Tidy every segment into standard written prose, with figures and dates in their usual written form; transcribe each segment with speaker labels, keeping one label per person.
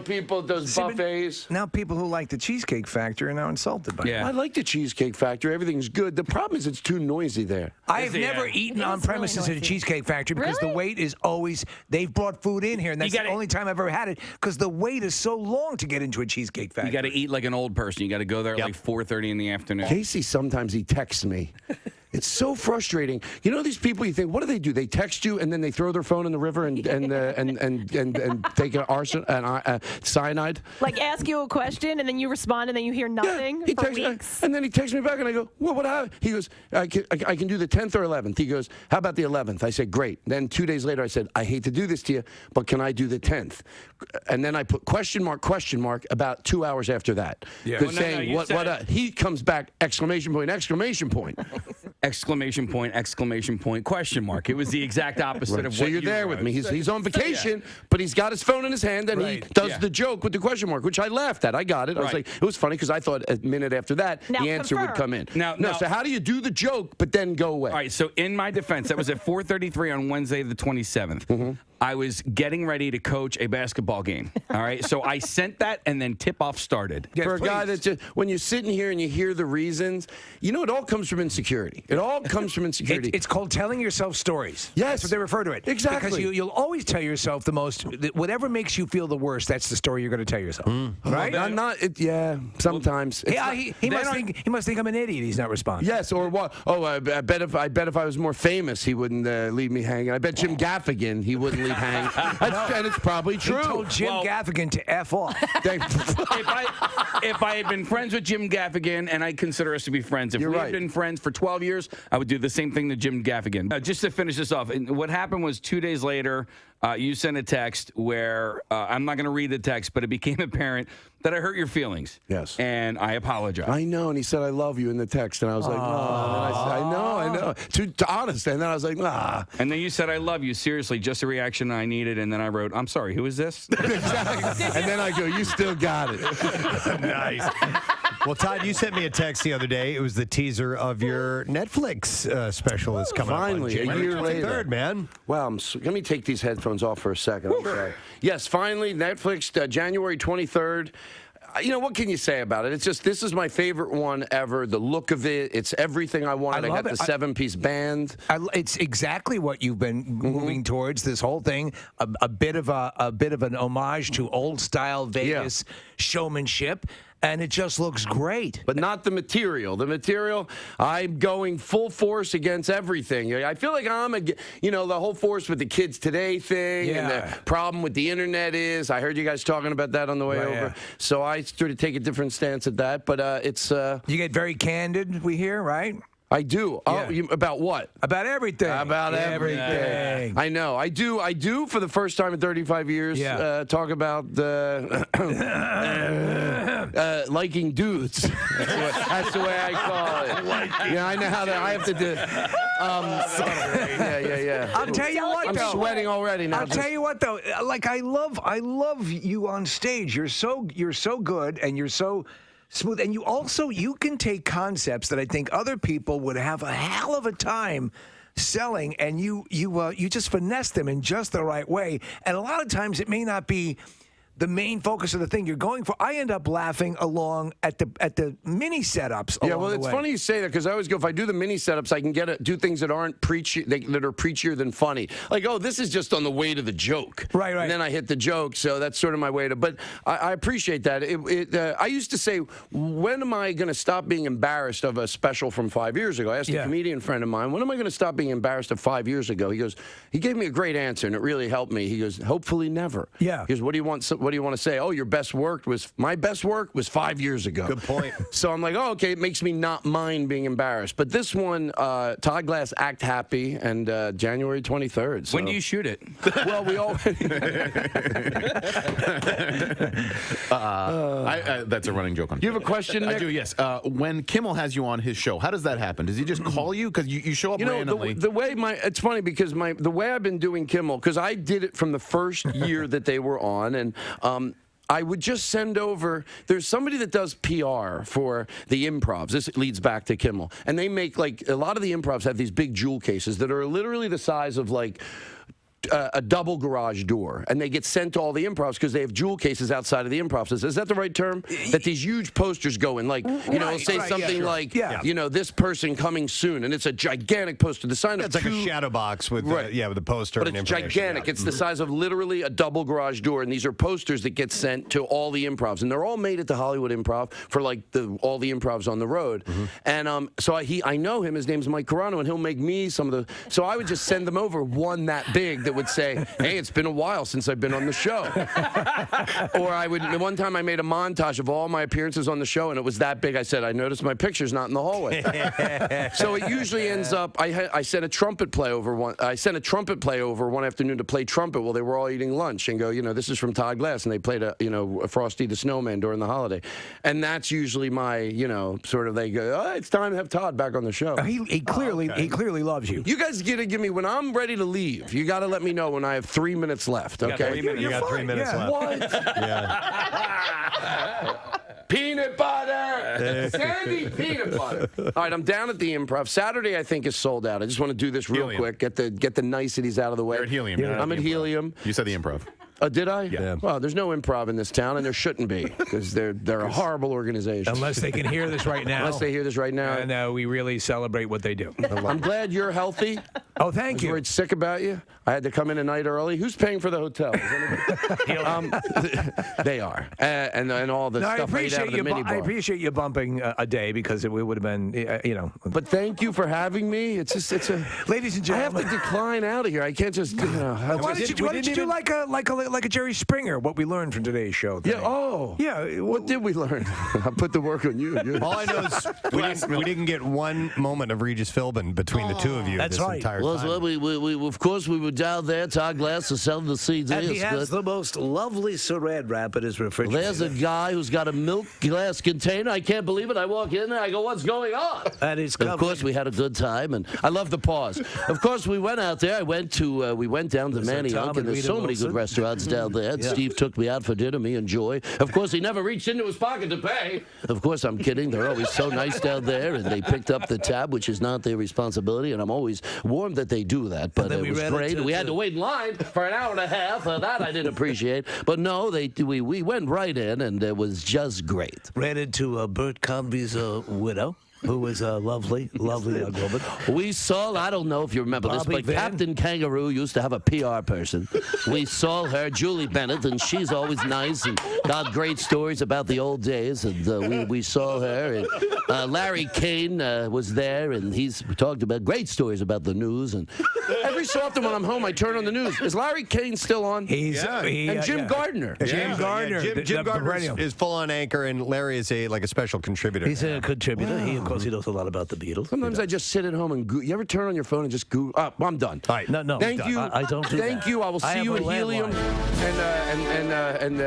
Speaker 1: people at those buffets.
Speaker 2: Now people who like the Cheesecake Factory are now insulted by it.
Speaker 1: I like the Cheesecake Factory. Everything's good. The problem is it's too noisy there.
Speaker 2: I've never eaten on premises at a Cheesecake Factory because the wait is always, they've brought food in here, and that's the only time I've ever had it because the wait is so long to get into a Cheesecake Factory.
Speaker 3: You got to eat like an old person. You got to go there at like 4:30 in the afternoon.
Speaker 1: Casey, sometimes he texts me. It's so frustrating. You know these people. You think, what do? They text you and then they throw their phone in the river and take cyanide.
Speaker 4: Like ask you a question and then you respond and then you hear nothing for weeks.
Speaker 1: And then he texts me back and I go, well, what happened? He goes, I can do the 10th or 11th. He goes, how about the 11th? I said, great. Then 2 days later I said, I hate to do this to you, but can I do the 10th? And then I put question mark about 2 hours after that. Because he comes back exclamation point.
Speaker 3: Exclamation point, question mark. It was the exact opposite of
Speaker 1: so
Speaker 3: what
Speaker 1: you're
Speaker 3: you
Speaker 1: there
Speaker 3: wrote.
Speaker 1: with me. He's on vacation, but he's got his phone in his hand, and he does the joke with the question mark, which I laughed at. I got it. I was like, it was funny because I thought a minute after that, the answer would come in.
Speaker 3: Now,
Speaker 1: so how do you do the joke, but then go away?
Speaker 3: All right, so in my defense, that was at 4:33 on Wednesday the 27th. I was getting ready to coach a basketball game. All right, so I sent that, and then tip-off started.
Speaker 1: For a guy that's just, when you're sitting here and you hear the reasons, it all comes from insecurity. It all comes from insecurity.
Speaker 2: It's called telling yourself stories.
Speaker 1: Yes.
Speaker 2: That's what they refer to it.
Speaker 1: Exactly.
Speaker 2: Because you'll always tell yourself whatever makes you feel the worst, that's the story you're going to tell yourself. Right?
Speaker 1: Sometimes.
Speaker 2: He must think I'm an idiot. He's not responding.
Speaker 1: Yes, or what? Oh, I bet if I was more famous, he wouldn't leave me hanging. I bet Jim Gaffigan, he wouldn't leave hanging. And it's probably true.
Speaker 2: He told Jim Gaffigan to F off.
Speaker 3: If I had been friends with Jim Gaffigan, and I consider us to be friends, if we had been friends for 12 years, I would do the same thing to Jim Gaffigan. Just to finish this off, what happened was 2 days later, you sent a text where I'm not going to read the text, but it became apparent that I hurt your feelings.
Speaker 1: Yes.
Speaker 3: And I apologize.
Speaker 1: I know, and he said, I love you in the text. And I was like, oh. And I know. Too honest. And then I was like, nah.
Speaker 3: And then you said, I love you. Seriously, just a reaction I needed. And then I wrote, I'm sorry, who is this?
Speaker 1: Exactly. And then I go, you still got it.
Speaker 5: Nice. Well, Todd, you sent me a text the other day. It was the teaser of your Netflix special that's coming
Speaker 1: finally,
Speaker 5: up on January
Speaker 1: a year later.
Speaker 5: 23rd, man.
Speaker 1: Well, let me take these headphones off for a second. I'm sorry. Yes, finally, Netflix, January 23rd. What can you say about it? It's just, this is my favorite one ever. The look of it, it's everything I wanted. I got the 7-piece band.
Speaker 2: It's exactly what you've been moving towards. This whole thing, a bit of an homage to old style Vegas showmanship. And it just looks great.
Speaker 1: But not the material. The material, I'm going full force against everything. I feel like I'm, the whole force with the kids today thing. And the problem with the internet is, I heard you guys talking about that on the way over. Yeah. So I sort of take a different stance at that. But it's...
Speaker 2: You get very candid, we hear, right?
Speaker 1: I do. Yeah. About what?
Speaker 2: About everything.
Speaker 1: About everything. I know. I do for the first time in 35 years talk about liking dudes. That's the way I call it. I know how I have to do.
Speaker 2: I'll tell you what, though.
Speaker 1: I'm sweating already now.
Speaker 2: I'll tell you what, though. Like I love you on stage. You're so good, and you're so smooth, and you can take concepts that I think other people would have a hell of a time selling, and you just finesse them in just the right way. And a lot of times it may not be the main focus of the thing you're going for. I end up laughing along at the mini setups.
Speaker 1: Yeah, well, it's funny you say that because I always go, if I do the mini setups, I can do things that aren't preachy, that are preachier than funny. Like, oh, this is just on the way to the joke.
Speaker 2: Right.
Speaker 1: And then I hit the joke, so that's sort of my way to. But I appreciate that. I used to say, when am I going to stop being embarrassed of a special from 5 years ago? I asked a comedian friend of mine, when am I going to stop being embarrassed of 5 years ago? He gave me a great answer, and it really helped me. He goes, hopefully never.
Speaker 2: Yeah.
Speaker 1: He goes, what do you want to say? Oh, my best work was 5 years ago.
Speaker 5: Good point.
Speaker 1: So I'm like, oh, okay, it makes me not mind being embarrassed. But this one, Todd Glass, Act Happy, and January 23rd. So.
Speaker 3: When do you shoot it?
Speaker 1: Well, we all...
Speaker 6: That's a running joke on.
Speaker 1: You have a question, Nick?
Speaker 6: I do, yes. When Kimmel has you on his show, how does that happen? Does he just call you? Because you show up randomly.
Speaker 1: The way it's funny because the way I've been doing Kimmel, because I did it from the first year that they were on, and I would just send over, there's somebody that does PR for the improvs. This leads back to Kimmel. And they make, a lot of the improvs have these big jewel cases that are literally the size of, a double garage door, and they get sent to all the improvs because they have jewel cases outside of the improvs. Is that the right term? That these huge posters go in, like, it'll say something like, this person coming soon, and it's a gigantic poster. The sign of
Speaker 5: it's like a shadow box with with the poster.
Speaker 1: But
Speaker 5: and
Speaker 1: it's gigantic. It's the size of literally a double garage door, and these are posters that get sent to all the improvs, and they're all made at the Hollywood Improv for like all the improvs on the road. And so I know him. His name's Mike Carano, and he'll make me some of the. So I would just send them over one that big that would say, "Hey, it's been a while since I've been on the show." Or I would. One time I made a montage of all my appearances on the show, and it was that big. I said, "I noticed my picture's not in the hallway." So it usually ends up. I sent a trumpet play over one. I sent a trumpet play over one afternoon to play trumpet while they were all eating lunch, and go, this is from Todd Glass, and they played a Frosty the Snowman during the holiday, and that's usually my sort of they go, it's time to have Todd back on the show.
Speaker 2: He clearly loves you.
Speaker 1: You guys gotta give me when I'm ready to leave. You gotta let me know when I have 3 minutes left. Okay,
Speaker 5: you got 3 minutes left.
Speaker 1: What? Peanut butter, Sandy peanut butter. All right, I'm down at the Improv. Saturday, I think, is sold out. I just want to do this real quick. Get the niceties out of the way.
Speaker 6: You're at Helium. Yeah.
Speaker 1: I'm at Helium.
Speaker 6: You said the Improv.
Speaker 1: Did I?
Speaker 5: Yeah.
Speaker 1: Well, there's no improv in this town, and there shouldn't be, because they're a horrible organization.
Speaker 2: Unless they can hear this right now.
Speaker 1: Unless they hear this right now.
Speaker 2: And we really celebrate what they do.
Speaker 1: I'm glad you're healthy.
Speaker 2: Oh, thank you.
Speaker 1: I was worried sick about you. I had to come in a night early. Who's paying for the hotel? They are, and all the stuff made out of the minibar.
Speaker 2: I appreciate you bumping a day, because it would have been,
Speaker 1: But thank you for having me. It's a.
Speaker 2: Ladies and gentlemen,
Speaker 1: I have to decline out of here. I can't just.
Speaker 2: Why don't you do like a Jerry Springer? What we learned from today's show.
Speaker 1: Yeah. Oh.
Speaker 2: Yeah.
Speaker 1: What did we learn? I put the work on you.
Speaker 5: All I know is we didn't get one moment of Regis Philbin between the two of you.
Speaker 2: That's
Speaker 5: this
Speaker 2: right.
Speaker 5: entire time.
Speaker 7: Well, we of course we were down there. Todd Glass is selling the CDs.
Speaker 8: And he has the most lovely saran wrap in his refrigerator.
Speaker 7: There's a guy who's got a milk glass container. I can't believe it. I walk in there. I go, "What's going on?"
Speaker 8: And he's
Speaker 7: Of course, we had a good time, and I love the pause. Of course, we went out there. We went down to Manayunk, and there's so many good restaurants down there. And Steve took me out for dinner, me and Joy. Of course, he never reached into his pocket to pay. Of course, I'm kidding. They're always so nice down there, and they picked up the tab, which is not their responsibility, and I'm always warned that they do that. But it was great. We had to wait in line for an hour and a half. That I didn't appreciate. But no, we went right in, and it was just great.
Speaker 8: Ran into Bert Convey's widow, who was a lovely young woman.
Speaker 7: We saw, I don't know if you remember this,
Speaker 8: Bobby
Speaker 7: but
Speaker 8: Van.
Speaker 7: Captain Kangaroo used to have a PR person. We saw her, Julie Bennett, and she's always nice and got great stories about the old days. And we saw her. And Larry Kane was there, and we talked about great stories about the news. And
Speaker 1: every so often when I'm home, I turn on the news. Is Larry Kane still on?
Speaker 2: And
Speaker 1: Jim Gardner.
Speaker 2: Jim Gardner.
Speaker 5: Jim Gardner is full on anchor, and Larry is a special contributor.
Speaker 8: He's a contributor. He, of course, he knows a lot about the Beatles.
Speaker 1: Sometimes I just sit at home and you ever turn on your phone and just Google? I'm done.
Speaker 5: All right.
Speaker 8: No.
Speaker 1: Thank you.
Speaker 8: I don't do
Speaker 1: Thank
Speaker 8: that.
Speaker 1: you. I will see you at Helium. And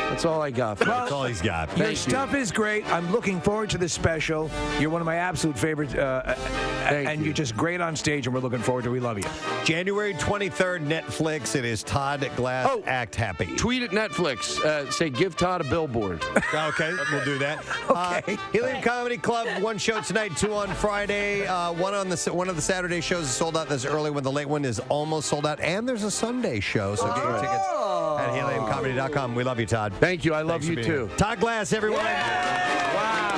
Speaker 1: that's all I got.
Speaker 5: That's all he's got.
Speaker 2: Your stuff is great. I'm looking forward to the special. You're one of my absolute favorites, and you're just great on stage, and we're looking forward to it. We love you.
Speaker 5: January 23rd, Netflix. It is Todd Glass. Act Happy.
Speaker 1: Tweet at Netflix. Say, give Todd a billboard.
Speaker 5: Okay, we'll do that.
Speaker 2: Okay.
Speaker 5: Helium Comedy Club, one show tonight, two on Friday. One of the Saturday shows is sold out this early when the late one is almost sold out. And there's a Sunday show, so get your tickets at heliumcomedy.com. We love you, Todd.
Speaker 1: Thank you. I love
Speaker 5: Thanks
Speaker 1: you
Speaker 5: for being
Speaker 1: too.
Speaker 5: here. Todd Glass, everyone.
Speaker 1: Wow.